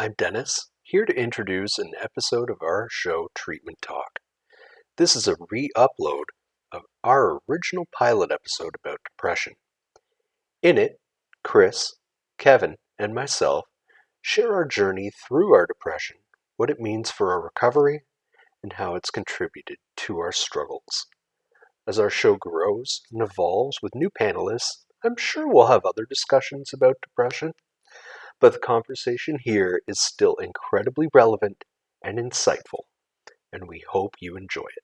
I'm Dennis, here to introduce an episode of our show Treatment Talk. This is a re-upload of our original pilot episode about depression. In it, Chris, Kevin, and myself share our journey through our depression, what it means for our recovery, and how it's contributed to our struggles. As our show grows and evolves with new panelists, I'm sure we'll have other discussions about depression. But the conversation here is still incredibly relevant and insightful, and we hope you enjoy it.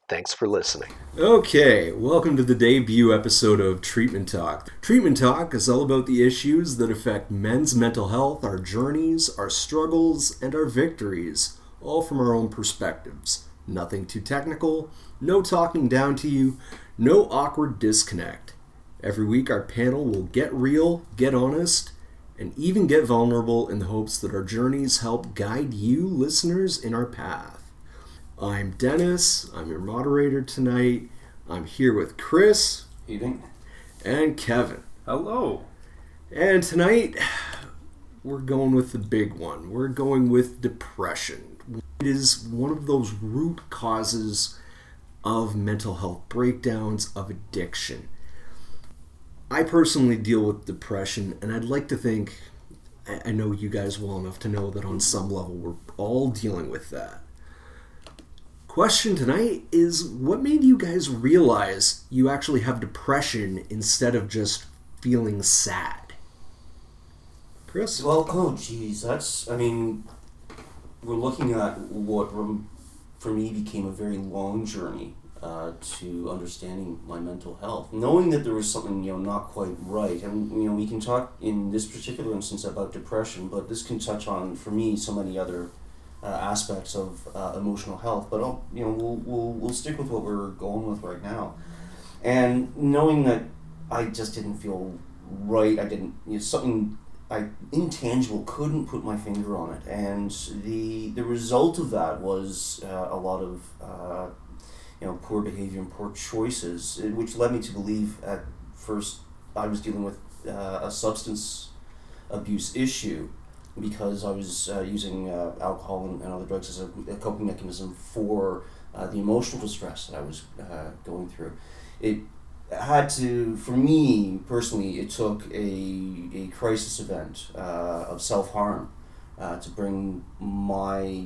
Thanks for listening. Okay, welcome to the debut episode of Treatment Talk. Treatment Talk is all about the issues that affect men's mental health, our journeys, our struggles, and our victories, all from our own perspectives. Nothing too technical, no talking down to you, no awkward disconnect. Every week our panel will get real, get honest, and even get vulnerable in the hopes that our journeys help guide you, listeners, in our path. I'm Dennis, I'm your moderator tonight. I'm here with Chris. Evening. And Kevin. Hello. And tonight, we're going with the big one. We're going with depression. It is one of those root causes of mental health breakdowns, of addiction. I personally deal with depression, and I'd like to think, I know you guys well enough to know that on some level we're all dealing with that. Question tonight is, what made you guys realize you actually have depression instead of just feeling sad? Chris? Well, we're looking at what for me became a very long journey to understanding my mental health, knowing that there was something not quite right. And we can talk in this particular instance about depression, but this can touch on, for me, so many other aspects of emotional health. But we'll stick with what we're going with right now, and knowing that I just didn't feel right. I didn't something intangible, couldn't put my finger on it, and the result of that was a lot of poor behavior and poor choices, which led me to believe at first I was dealing with a substance abuse issue, because I was using alcohol and other drugs as a coping mechanism for the emotional distress that I was going through. It had to, for me personally, it took a crisis event of self-harm to bring my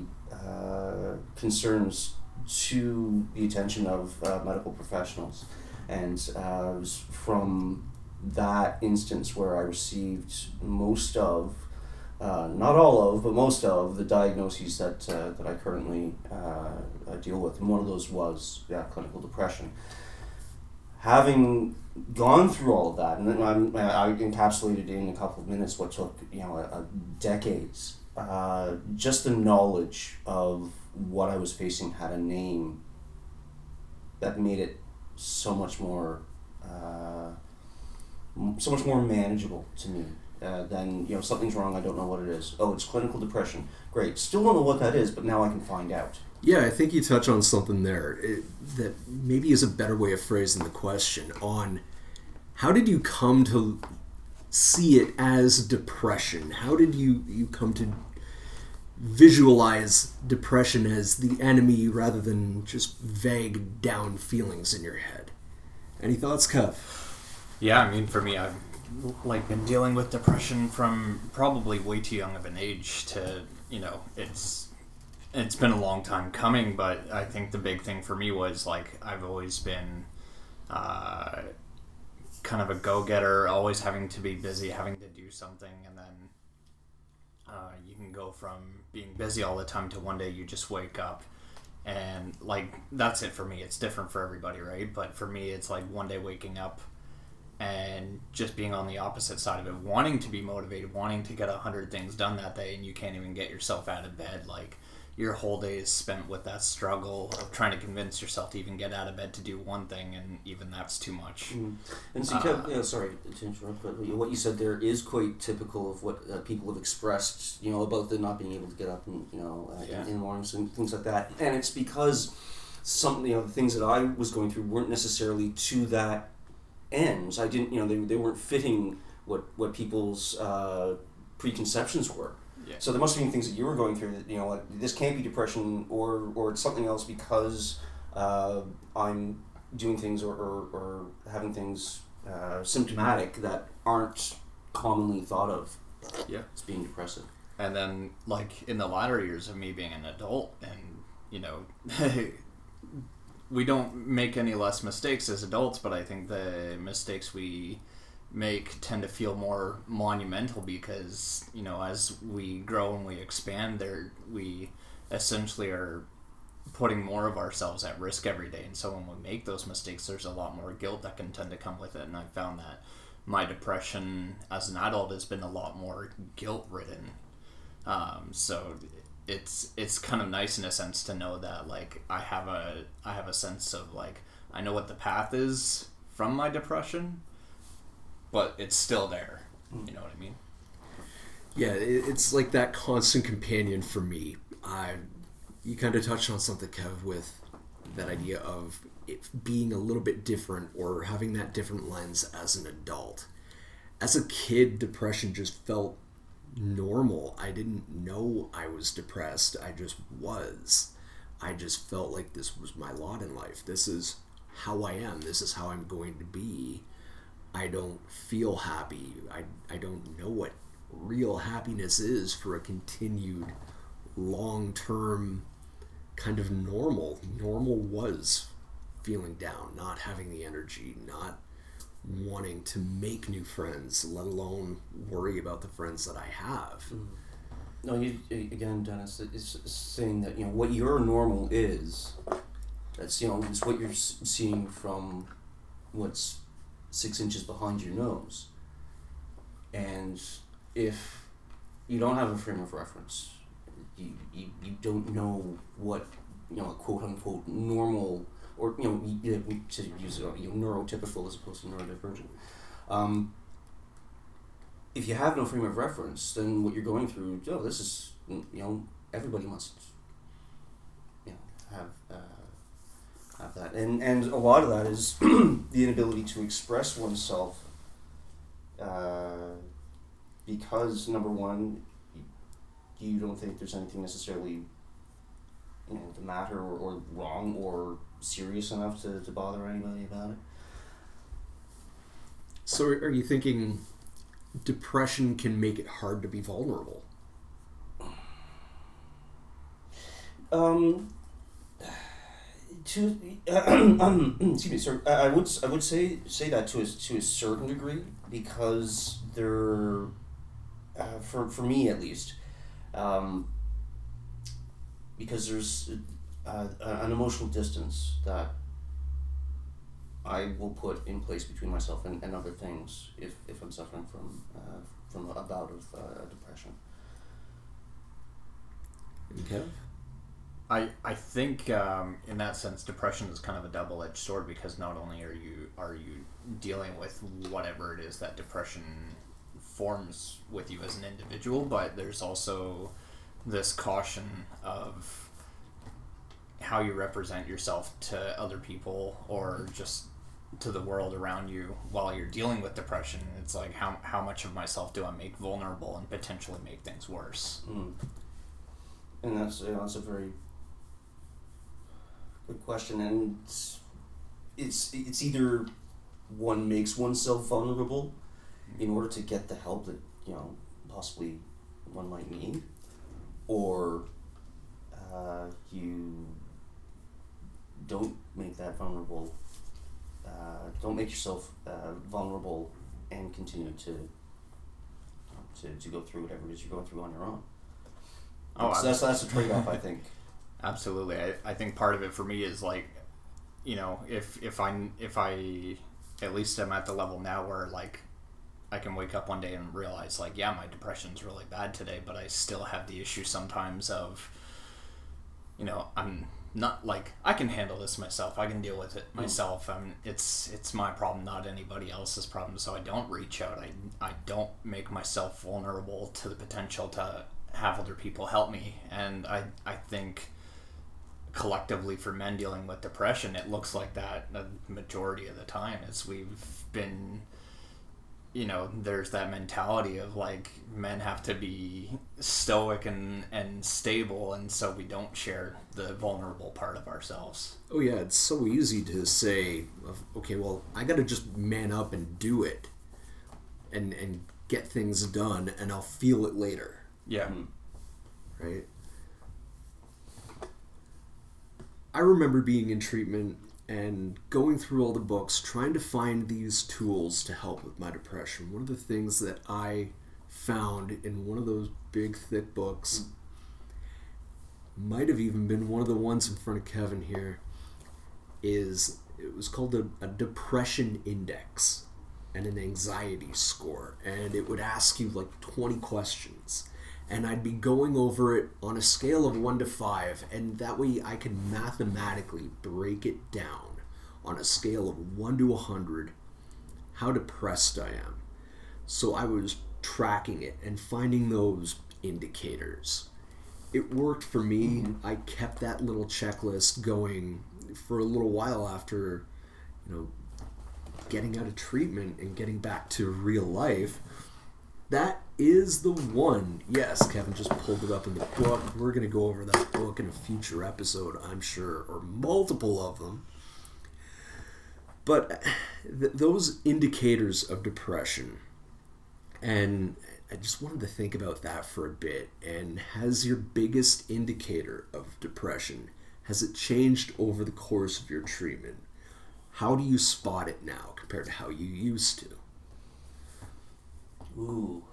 concerns to the attention of medical professionals. And it was from that instance where I received most of, not all of, but most of the diagnoses that I currently deal with. And one of those was clinical depression. Having gone through all of that, and I encapsulated in a couple of minutes what took decades. Just the knowledge of what I was facing had a name that made it so much more manageable to me than something's wrong, I don't know what it is. Oh, it's clinical depression. Great. Still don't know what that is, but now I can find out. Yeah, I think you touch on something there that maybe is a better way of phrasing the question on how did you come to see it as depression? How did you come to visualize depression as the enemy rather than just vague down feelings in your head? Any thoughts, Kev? Yeah, for me, I've been dealing with depression from probably way too young of an age to, it's been a long time coming, but I think the big thing for me was I've always been kind of a go-getter, always having to be busy, having to do something, and then you can go from being busy all the time to one day you just wake up and that's it for me. It's different for everybody, right? But for me, it's one day waking up and just being on the opposite side of it, wanting to be motivated, wanting to get 100 things done that day, and you can't even get yourself out of bed. Your whole day is spent with that struggle of trying to convince yourself to even get out of bed to do one thing, and even that's too much. And so, sorry to interrupt, but what you said there is quite typical of what people have expressed, about the not being able to get up and, in the mornings and things like that. And it's because the things that I was going through weren't necessarily to that end. I didn't, they weren't fitting what people's preconceptions were. Yeah. So there must have been things that you were going through that, like, this can't be depression, or it's something else, because I'm doing things or having things symptomatic that aren't commonly thought of as being depressive. And then, like, in the latter years of me being an adult, and, we don't make any less mistakes as adults, but I think the mistakes we make tend to feel more monumental because, as we grow and we expand, we essentially are putting more of ourselves at risk every day. And so when we make those mistakes, there's a lot more guilt that can tend to come with it. And I found that my depression as an adult has been a lot more guilt-ridden. So it's kind of nice in a sense to know that, like, I have a sense of, like, I know what the path is from my depression, but it's still there. You know what I mean? Yeah, it's like that constant companion for me. You kind of touched on something, Kev, with that idea of it being a little bit different or having that different lens as an adult. As a kid, depression just felt normal. I didn't know I was depressed. I just was. I just felt like this was my lot in life. This is how I am. This is how I'm going to be. I don't feel happy. I don't know what real happiness is for a continued long-term kind of normal. Normal was feeling down, not having the energy, not wanting to make new friends, let alone worry about the friends that I have. No, again, Dennis, is saying that, what your normal is, that's, it's what you're seeing from what's 6 inches behind your nose. And if you don't have a frame of reference, you don't know what, a quote unquote normal, or, to use it, neurotypical as opposed to neurodivergent. If you have no frame of reference, then what you're going through, this is, everybody must, have that. And a lot of that is the inability to express oneself, because, number one, you don't think there's anything necessarily, the matter or wrong or serious enough to bother anybody about it. So are you thinking depression can make it hard to be vulnerable? Excuse me, sir. I would say that to a certain degree, because there, for me at least, because there's an emotional distance that I will put in place between myself and other things if I'm suffering from a bout of depression. Okay. I think in that sense, depression is kind of a double-edged sword, because not only are you dealing with whatever it is that depression forms with you as an individual, but there's also this caution of how you represent yourself to other people or just to the world around you while you're dealing with depression. It's like, how much of myself do I make vulnerable and potentially make things worse? And that's a very good question, and it's either one makes oneself vulnerable in order to get the help that possibly one might need, or you don't make that vulnerable. Don't make yourself vulnerable and continue to go through whatever it is you're going through on your own. So that's a trade-off, I think. Absolutely. I think part of it for me is, like, if I at least am at the level now where, like, I can wake up one day and realize, like, yeah, my depression's really bad today, but I still have the issue sometimes of, I'm not, like, I can handle this myself. I can deal with it myself. It's my problem, not anybody else's problem. So I don't reach out. I don't make myself vulnerable to the potential to have other people help me. And I think collectively for men dealing with depression, it looks like that the majority of the time. Is we've been, there's that mentality of, like, men have to be stoic and stable, and so we don't share the vulnerable part of ourselves. Oh yeah, it's so easy to say, okay, well, I got to just man up and do it, and get things done, and I'll feel it later. Yeah. Right? I remember being in treatment and going through all the books, trying to find these tools to help with my depression. One of the things that I found in one of those big, thick books, might have even been one of the ones in front of Kevin here, is it was called a depression index and an anxiety score. And it would ask you like 20 questions. And I'd be going over it on a scale of 1 to 5, and that way I could mathematically break it down on a scale of 1 to 100 how depressed I am. So I was tracking it and finding those indicators. It worked for me. I kept that little checklist going for a little while after, getting out of treatment and getting back to real life. That is the one. Yes, Kevin just pulled it up in the book. We're going to go over that book in a future episode, I'm sure, or multiple of them. But those indicators of depression, and I just wanted to think about that for a bit. And has your biggest indicator of depression, has it changed over the course of your treatment? How do you spot it now compared to how you used to? Ooh.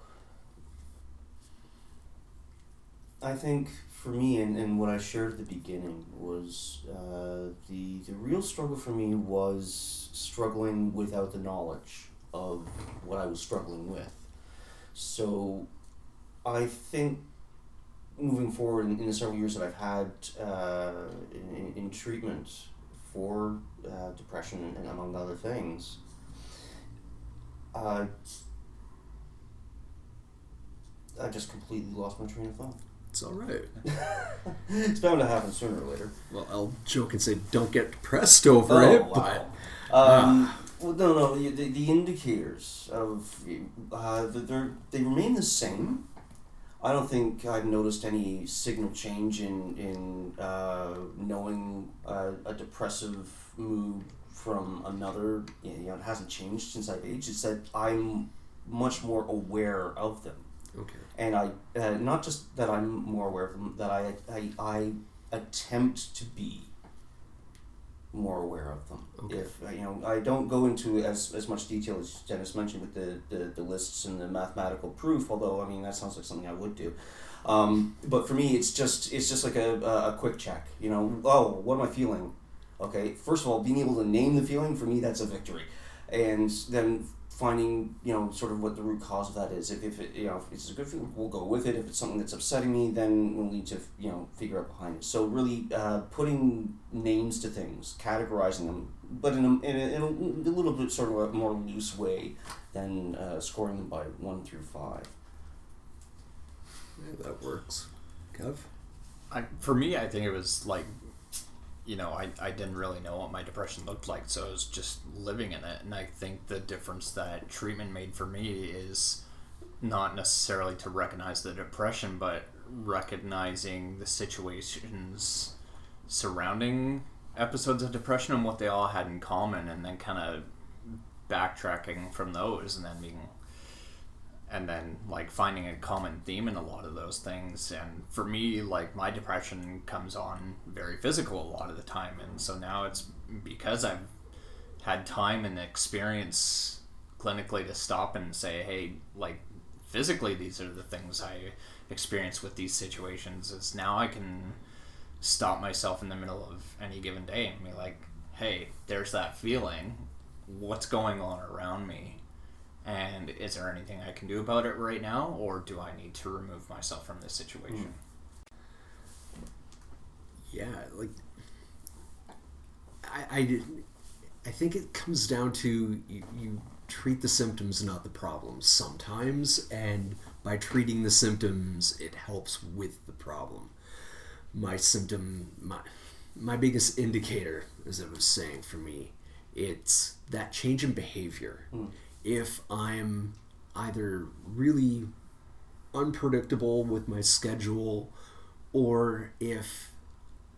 I think for me, and what I shared at the beginning, was the real struggle for me was struggling without the knowledge of what I was struggling with. So I think moving forward in the several years that I've had in treatment for depression and among other things, I just completely lost my train of thought. It's all right. It's bound to happen sooner or later. Well, I'll joke and say don't get depressed over it, but... Well, no, the indicators of... they remain the same. I don't think I've noticed any signal change in knowing a depressive mood from another. It hasn't changed since I've aged. It's that I'm much more aware of them. Okay. And I, not just that I'm more aware of them, that I attempt to be more aware of them. Okay. If I don't go into as much detail as Dennis mentioned with the lists and the mathematical proof, although I mean that sounds like something I would do. But for me, it's just like a quick check. Oh, what am I feeling? Okay, first of all, being able to name the feeling, for me, that's a victory, and then finding sort of what the root cause of that is. If it's a good feeling, we'll go with it. If it's something that's upsetting me, then we'll need to figure out behind it. So really putting names to things, categorizing them, but in a little bit sort of a more loose way than scoring them by 1 through 5. Yeah, that works. Kev? For me, I think it was like, I didn't really know what my depression looked like, so I was just living in it. And I think the difference that treatment made for me is not necessarily to recognize the depression, but recognizing the situations surrounding episodes of depression and what they all had in common, and then kind of backtracking from those, and then like finding a common theme in a lot of those things. And for me, like, my depression comes on very physical a lot of the time, and so now it's because I've had time and experience clinically to stop and say, hey, like, physically these are the things I experience with these situations, is now I can stop myself in the middle of any given day and be like, hey, there's that feeling, what's going on around me? And is there anything I can do about it right now, or do I need to remove myself from this situation? Yeah, like I think it comes down to you treat the symptoms, not the problems sometimes, and by treating the symptoms, it helps with the problem. My biggest indicator, as I was saying, for me, it's that change in behavior. If I'm either really unpredictable with my schedule, or if,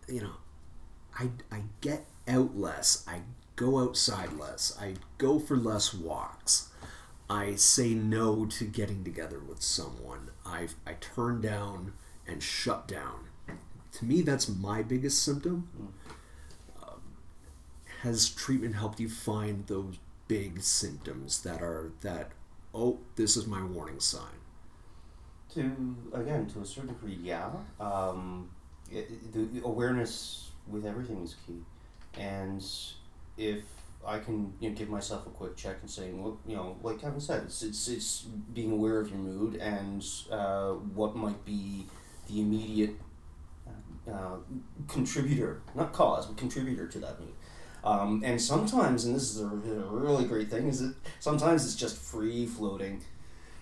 I get out less, I go outside less, I go for less walks, I say no to getting together with someone, I turn down and shut down. To me, that's my biggest symptom. Has treatment helped you find those big symptoms oh, this is my warning sign? To a certain degree, yeah. The awareness with everything is key, and if I can give myself a quick check and saying, well, like Kevin said, it's being aware of your mood and what might be the immediate contributor, not cause, but contributor to that mood. And sometimes, and this is a really great thing, is that sometimes it's just free floating,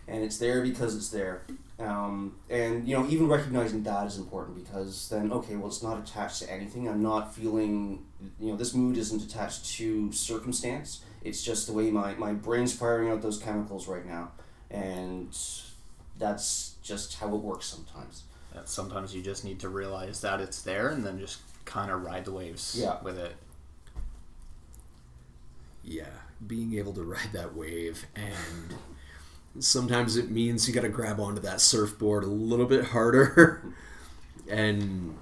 and it's there because it's there. And even recognizing that is important, because then, okay, well, it's not attached to anything. I'm not feeling, this mood isn't attached to circumstance. It's just the way my brain's firing out those chemicals right now, and that's just how it works sometimes. Sometimes you just need to realize that it's there, and then just kind of ride the waves with it. Yeah, being able to ride that wave, and sometimes it means you got to grab onto that surfboard a little bit harder. And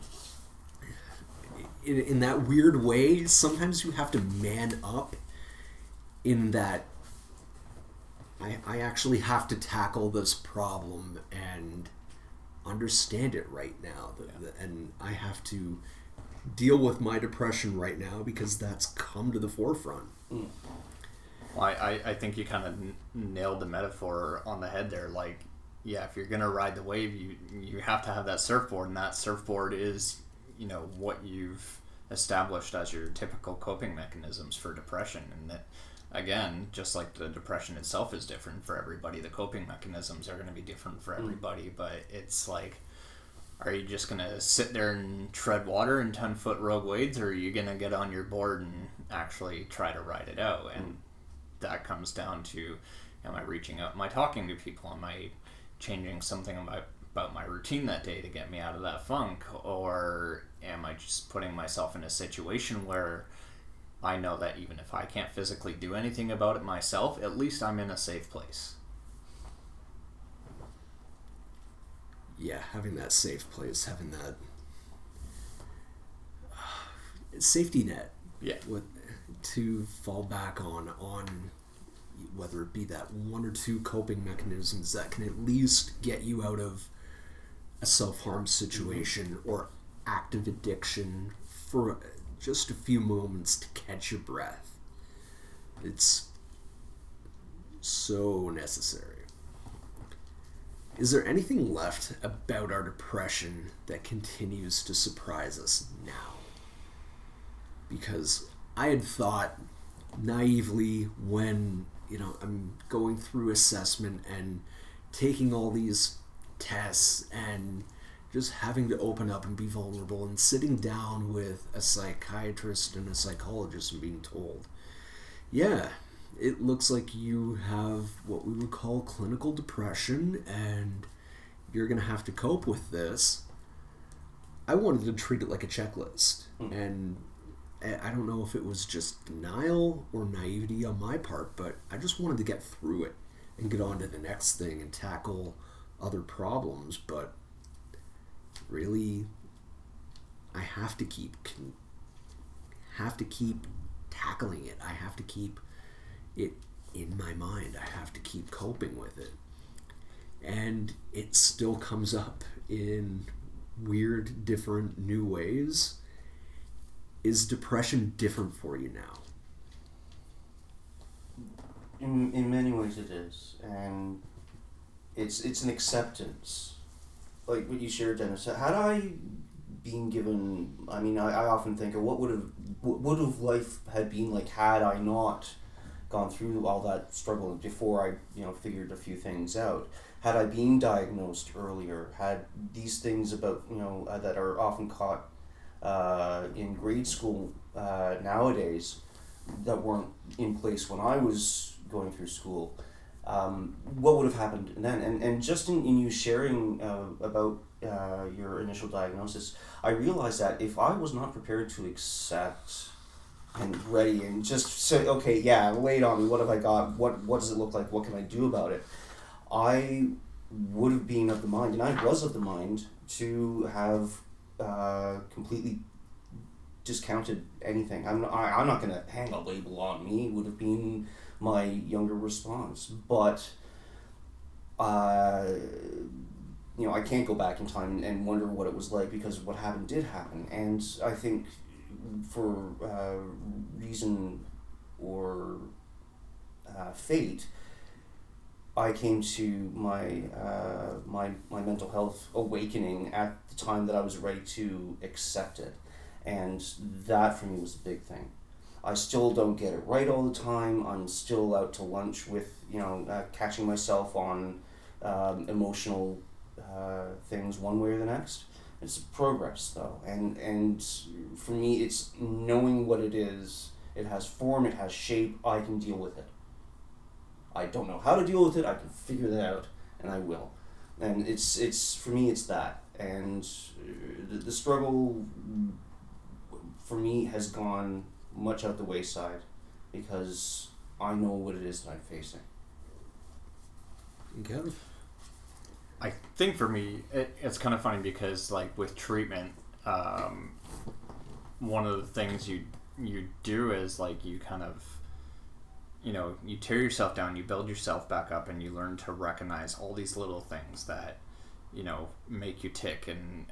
in that weird way, sometimes you have to man up in that I actually have to tackle this problem and understand it right now. And I have to deal with my depression right now because that's come to the forefront. Well, I think you kind of nailed the metaphor on the head there. Like, yeah, if you're going to ride the wave, you have to have that surfboard, and that surfboard is, what you've established as your typical coping mechanisms for depression. And that, again, just like the depression itself is different for everybody, the coping mechanisms are going to be different for everybody. But it's like, are you just going to sit there and tread water in 10-foot rogue waves, or are you going to get on your board and actually try to ride it out? And that comes down to, am I reaching out? Am I talking to people? Am I changing something about my routine that day to get me out of that funk? Or am I just putting myself in a situation where I know that even if I can't physically do anything about it myself, at least I'm in a safe place? Yeah, having that safe place, having that safety net, to fall back on whether it be that one or two coping mechanisms that can at least get you out of a self-harm situation or active addiction for just a few moments to catch your breath. It's so necessary. Is there anything left about our depression that continues to surprise us now? Because I had thought naively when, I'm going through assessment and taking all these tests and just having to open up and be vulnerable and sitting down with a psychiatrist and a psychologist and being told, yeah, it looks like you have what we would call clinical depression and you're going to have to cope with this. I wanted to treat it like a checklist. And I don't know if it was just denial or naivety on my part, but I just wanted to get through it and get on to the next thing and tackle other problems. But really, I have to keep tackling it. I have to keep it in my mind. I have to keep coping with it. And it still comes up in weird, different, new ways. Is depression different for you now? In many ways it is. And it's an acceptance. Like what you shared, Dennis. Had I been given, I often think of what would have life had been like had I not gone through all that struggle before I figured a few things out. Had I been diagnosed earlier, had these things about that are often caught in grade school nowadays that weren't in place when I was going through school, what would have happened then? And just in you sharing about your initial diagnosis, I realized that if I was not prepared to accept and ready and just say, okay, yeah, lay it on me, what have I got, what does it look like, what can I do about it, I would have been of the mind, and I was of the mind, to have completely discounted anything. I'm not going to hang a label on me, would have been my younger response. But I can't go back in time and wonder what it was like, because what happened did happen. And I think for reason or fate, I came to my mental health awakening at the time that I was ready to accept it, and that for me was the big thing. I still don't get it right all the time. I'm still out to lunch with catching myself on emotional things one way or the next. It's progress though, and for me it's knowing what it is. It has form. It has shape. I can deal with it. I don't know how to deal with it. I can figure that out, and I will. And it's for me, it's that. And the struggle for me has gone much out the wayside, because I know what it is that I'm facing. Okay. I think for me, it's kind of funny because, like, with treatment, one of the things you do is, like, you kind of, you tear yourself down, you build yourself back up, and you learn to recognize all these little things that, make you tick and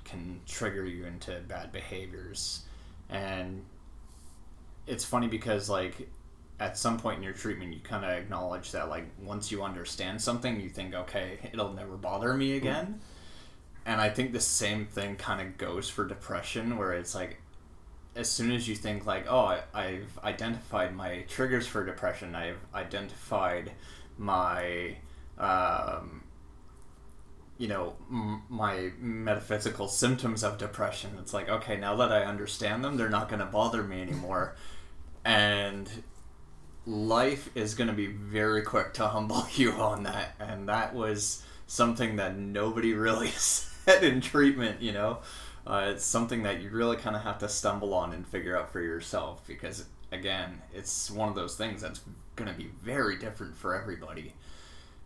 can trigger you into bad behaviors. And it's funny because, like, at some point in your treatment, you kind of acknowledge that, like, once you understand something, you think, okay, it'll never bother me again. And I think the same thing kind of goes for depression, where it's like, as soon as you think, like, oh, I've identified my triggers for depression, I've identified my, my metaphysical symptoms of depression, it's like, okay, now that I understand them, they're not going to bother me anymore. And life is going to be very quick to humble you on that. And that was something that nobody really said in treatment, It's something that you really kind of have to stumble on and figure out for yourself, because, again, it's one of those things that's going to be very different for everybody.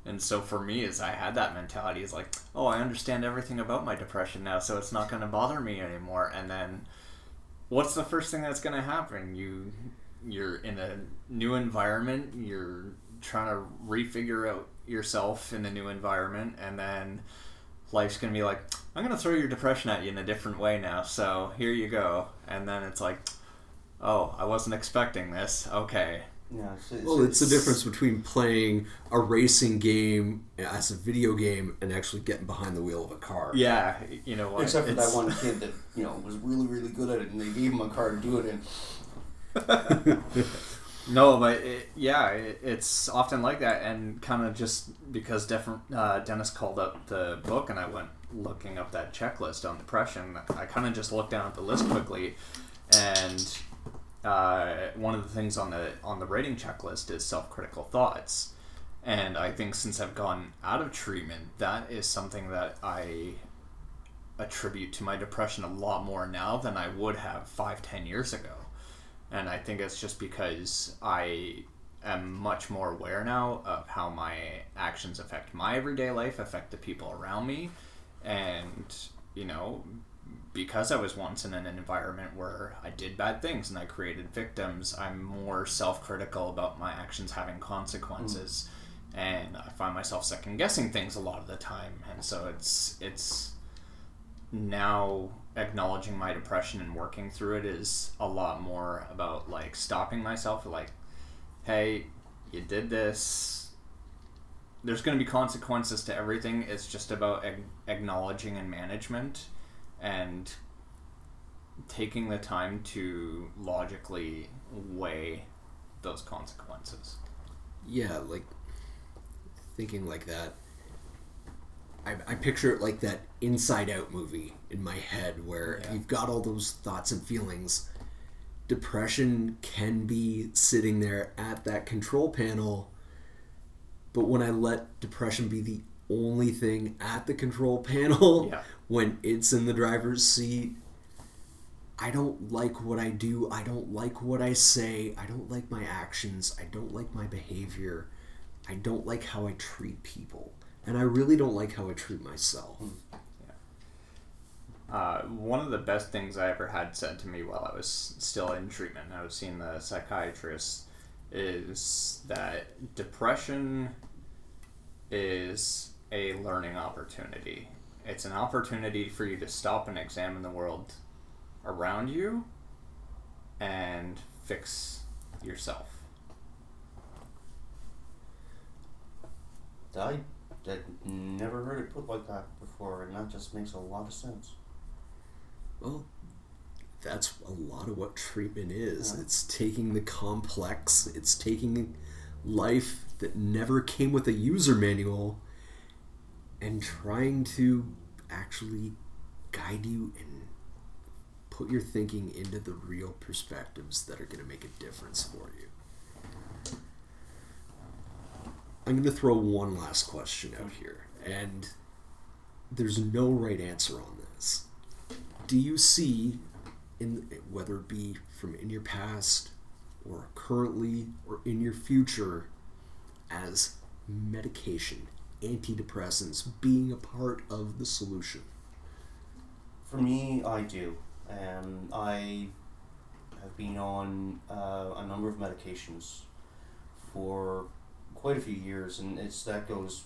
And so for me, as I had that mentality, is like, oh, I understand everything about my depression now, so it's not going to bother me anymore. And then what's the first thing that's going to happen? You're in a new environment, you're trying to refigure out yourself in a new environment, and then life's going to be like, I'm going to throw your depression at you in a different way now, so here you go. And then it's like, oh, I wasn't expecting this. Okay. Yeah, it's the difference between playing a racing game as a video game and actually getting behind the wheel of a car. Yeah, you know what? Except for that one kid that, was really, really good at it, and they gave him a car to do it in. No, but it's often like that, and kind of just because Dennis called up the book and I went looking up that checklist on depression, I kind of just looked down at the list quickly, and one of the things on the rating checklist is self-critical thoughts. And I think since I've gone out of treatment, that is something that I attribute to my depression a lot more now than I would have 5-10 years ago. And I think it's just because I am much more aware now of how my actions affect my everyday life, affect the people around me. And, because I was once in an environment where I did bad things and I created victims, I'm more self-critical about my actions having consequences. And I find myself second-guessing things a lot of the time. And so it's now acknowledging my depression and working through it is a lot more about, like, stopping myself, like, hey, you did this, there's going to be consequences to everything. It's just about acknowledging and management and taking the time to logically weigh those consequences. Yeah, like, thinking like that, I picture it like that Inside Out movie in my head, where you've got all those thoughts and feelings. Depression can be sitting there at that control panel, But when I let depression be the only thing at the control panel, Yeah. when it's in the driver's seat, I don't like what I do. I don't like what I say. I don't like my actions. I don't like my behavior. I don't like how I treat people. And I really don't like how I treat myself. One of the best things I ever had said to me while I was still in treatment, I was seeing the psychiatrist, is that depression is a learning opportunity. It's an opportunity for you to stop and examine the world around you and fix yourself. I had never heard it put like that before, and that just makes a lot of sense. Well, that's a lot of what treatment is. Yeah. It's taking the complex, it's taking life that never came with a user manual and trying to actually guide you and put your thinking into the real perspectives that are going to make a difference for you. I'm going to throw one last question out here, and there's no right answer on this. Do you see, whether it be from in your past or currently or in your future, as medication, antidepressants being a part of the solution? For me, I do. I have been on a number of medications for quite a few years, and that goes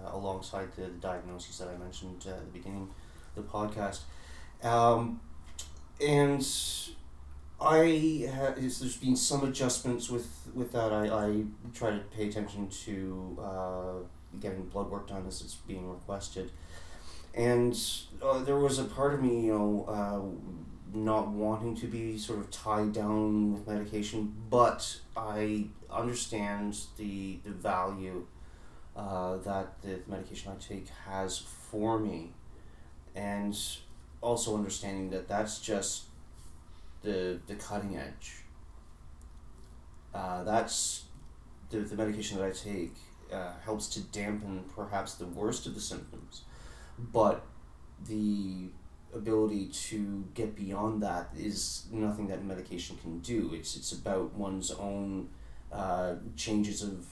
alongside the diagnoses that I mentioned at the beginning of the podcast. And there's been some adjustments with that. I try to pay attention to getting blood work done as it's being requested. And there was a part of me, not wanting to be sort of tied down with medication, but I understand the value that the medication I take has for me, and also understanding that that's just the cutting edge. That's the medication that I take helps to dampen perhaps the worst of the symptoms, but the ability to get beyond that is nothing that medication can do. It's about one's own changes of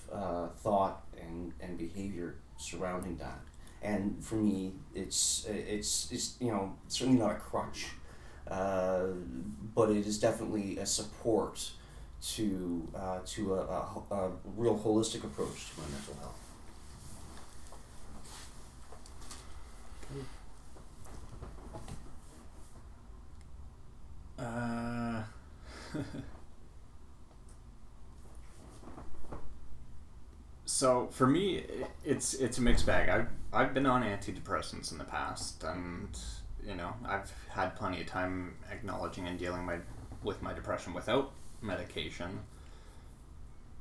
thought and behavior surrounding that. And for me, it's certainly not a crutch, but it is definitely a support to a real holistic approach to my mental health. So for me, it's a mixed bag. I've been on antidepressants in the past, and I've had plenty of time acknowledging and dealing with my depression without medication.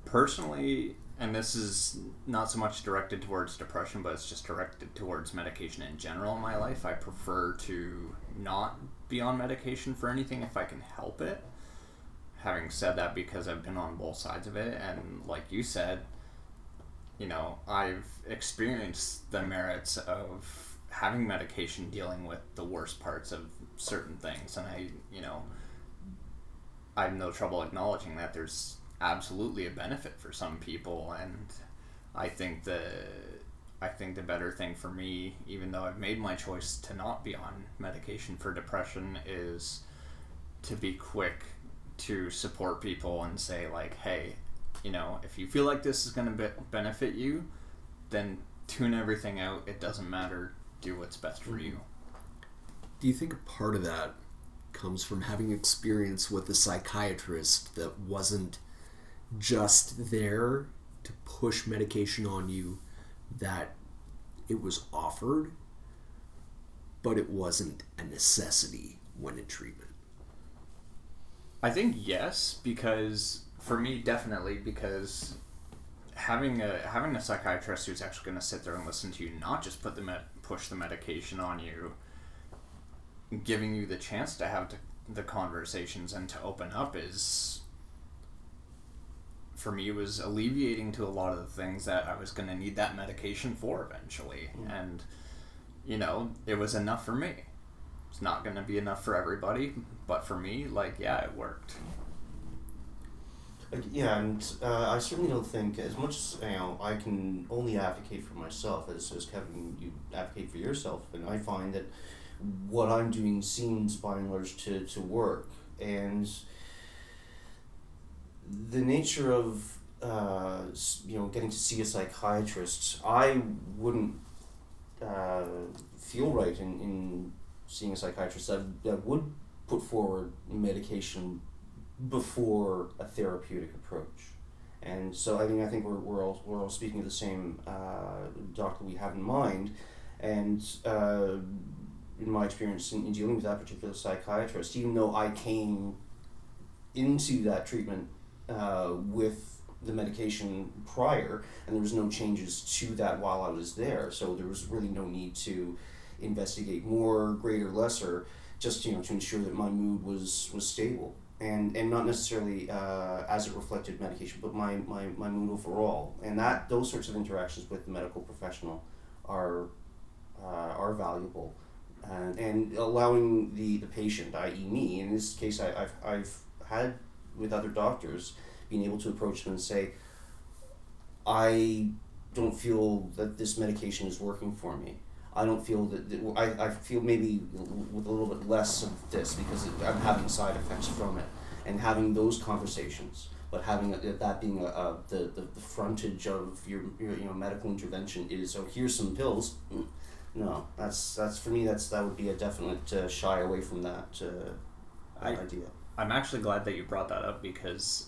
Personally, and this is not so much directed towards depression, but it's just directed towards medication in general in my life, I prefer to not be on medication for anything if I can help it. Having said that, because I've been on both sides of it, and like you said, I've experienced the merits of having medication dealing with the worst parts of certain things, and I have no trouble acknowledging that there's absolutely a benefit for some people, and I think the better thing for me, even though I've made my choice to not be on medication for depression, is to be quick to support people and say, like, hey, if you feel like this is going to benefit you, then tune everything out. It doesn't matter. Do what's best for you. Do you think a part of that comes from having experience with a psychiatrist that wasn't just there to push medication on you, that it was offered, but it wasn't a necessity when in treatment? I think yes, because for me, definitely, because having a psychiatrist who's actually going to sit there and listen to you, not just push the medication on you, giving you the chance to have the conversations and to open up, is for me, it was alleviating to a lot of the things that I was going to need that medication for eventually. And, you know, it was enough for me. It's not going to be enough for everybody, but for me, like, yeah, it worked. Yeah, and I certainly don't think, as much as, you know, I can only advocate for myself, as Kevin, you advocate for yourself, and I find that what I'm doing seems by and large to work. And the nature of, you know, getting to see a psychiatrist, I wouldn't feel right in seeing a psychiatrist that would put forward medication before a therapeutic approach. And so I think we're all speaking of the same doctor we have in mind. And in my experience in dealing with that particular psychiatrist, even though I came into that treatment with the medication prior, and there was no changes to that while I was there, so there was really no need to investigate more, greater, lesser, just, you know, to ensure that my mood was stable. And not necessarily as it reflected medication, but my mood overall. And that those sorts of interactions with the medical professional are valuable, and allowing the patient, i.e. me, in this case, I've had with other doctors, being able to approach them and say, I don't feel that this medication is working for me. I don't feel that I feel maybe with a little bit less of this because I'm having side effects from it, and having those conversations, but having that being the frontage of your you know, medical intervention is, oh, here's some pills. No, that's for me, that would be a definite shy away from that idea. I'm actually glad that you brought that up, because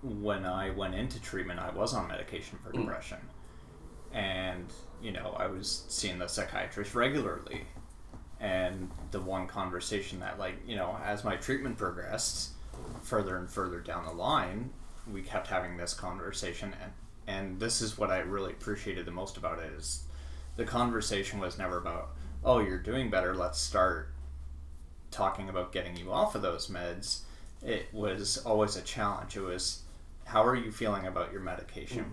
when I went into treatment, I was on medication for depression. And, you know, I was seeing the psychiatrist regularly. And the one conversation that, like, you know, as my treatment progressed further and further down the line, we kept having this conversation. And this is what I really appreciated the most about it, is the conversation was never about, oh, you're doing better, let's start talking about getting you off of those meds. It was always a challenge. It was, how are you feeling about your medication?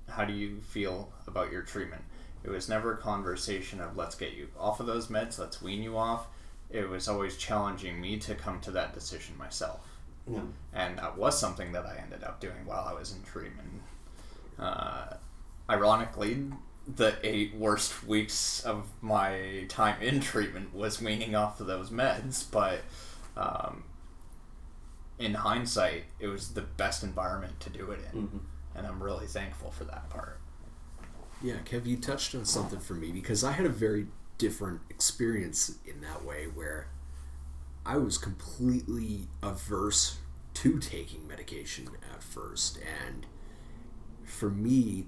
How do you feel about your treatment? It was never a conversation of, let's get you off of those meds, let's wean you off. It was always challenging me to come to that decision myself. Yeah. And that was something that I ended up doing while I was in treatment. Ironically, the 8 worst weeks of my time in treatment was weaning off of those meds, but in hindsight, it was the best environment to do it in. Mm-hmm. And I'm really thankful for that part. Yeah, Kev, you touched on something for me, because I had a very different experience in that way, where I was completely averse to taking medication at first. And for me,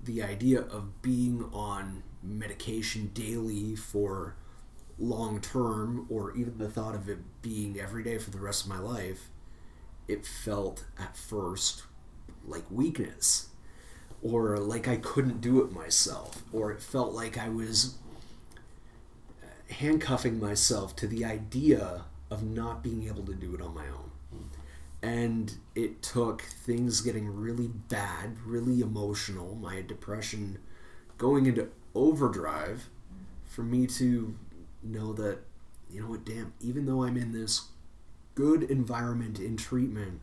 the idea of being on medication daily for long term, or even the thought of it being every day for the rest of my life, it felt at first like weakness, or like I couldn't do it myself, or it felt like I was handcuffing myself to the idea of not being able to do it on my own. And it took things getting really bad, really emotional, my depression going into overdrive, for me to know that, you know what, damn, even though I'm in this good environment in treatment,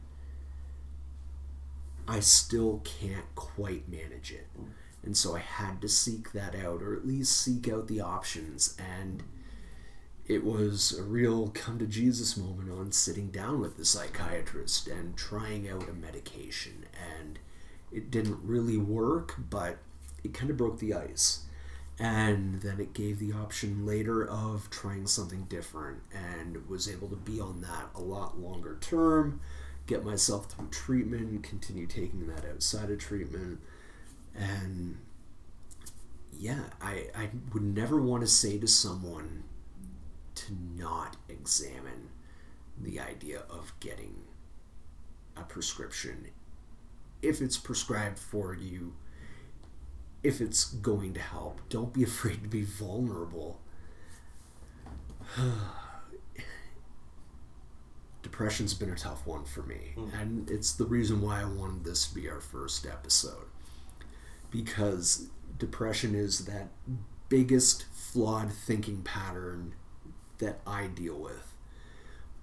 I still can't quite manage it. And so I had to seek that out, or at least seek out the options. And it was a real come to Jesus moment on sitting down with the psychiatrist and trying out a medication. And it didn't really work, but it kind of broke the ice. And then it gave the option later of trying something different, and was able to be on that a lot longer term, get myself through treatment, continue taking that outside of treatment. And yeah, I would never want to say to someone to not examine the idea of getting a prescription. If it's prescribed for you, if it's going to help, don't be afraid to be vulnerable. depression's been a tough one for me. And it's the reason why I wanted this to be our first episode. Because depression is that biggest flawed thinking pattern that I deal with.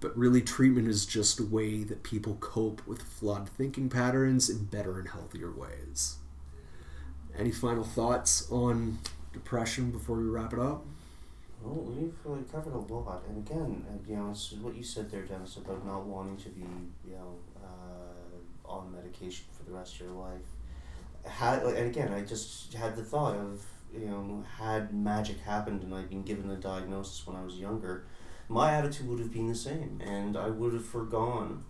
But really, treatment is just a way that people cope with flawed thinking patterns in better and healthier ways. Any final thoughts on depression before we wrap it up? Well, we've really covered a lot, and again, it's what you said there, Dennis, about not wanting to be, on medication for the rest of your life. And again, I just had the thought of, had magic happened and I'd been given a diagnosis when I was younger, my attitude would have been the same, and I would have forgone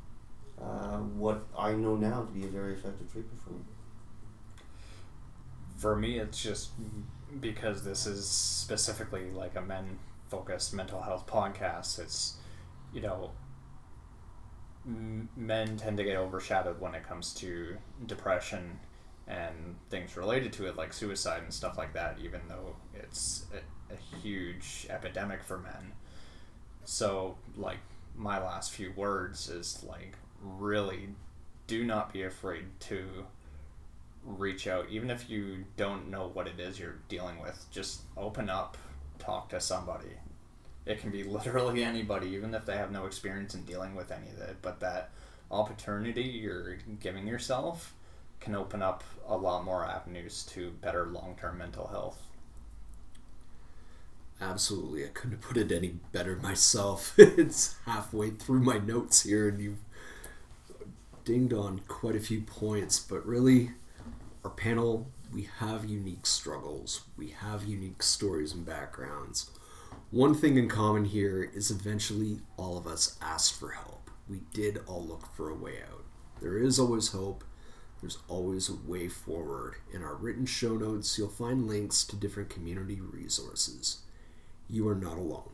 what I know now to be a very effective treatment for me. For me, it's just because this is specifically like a men-focused mental health podcast. It's, men tend to get overshadowed when it comes to depression and things related to it, like suicide and stuff like that, even though it's a huge epidemic for men. So, like, my last few words is, like, really do not be afraid to reach out. Even if you don't know what it is you're dealing with, just open up, talk to somebody. It can be literally anybody, even if they have no experience in dealing with any of it, but that opportunity you're giving yourself can open up a lot more avenues to better long-term mental health. Absolutely. I couldn't have put it any better myself. It's halfway through my notes here and you've dinged on quite a few points, but really, our panel, we have unique struggles. We have unique stories and backgrounds. One thing in common here is eventually all of us asked for help. We did all look for a way out. There is always hope. There's always a way forward. In our written show notes, you'll find links to different community resources. You are not alone.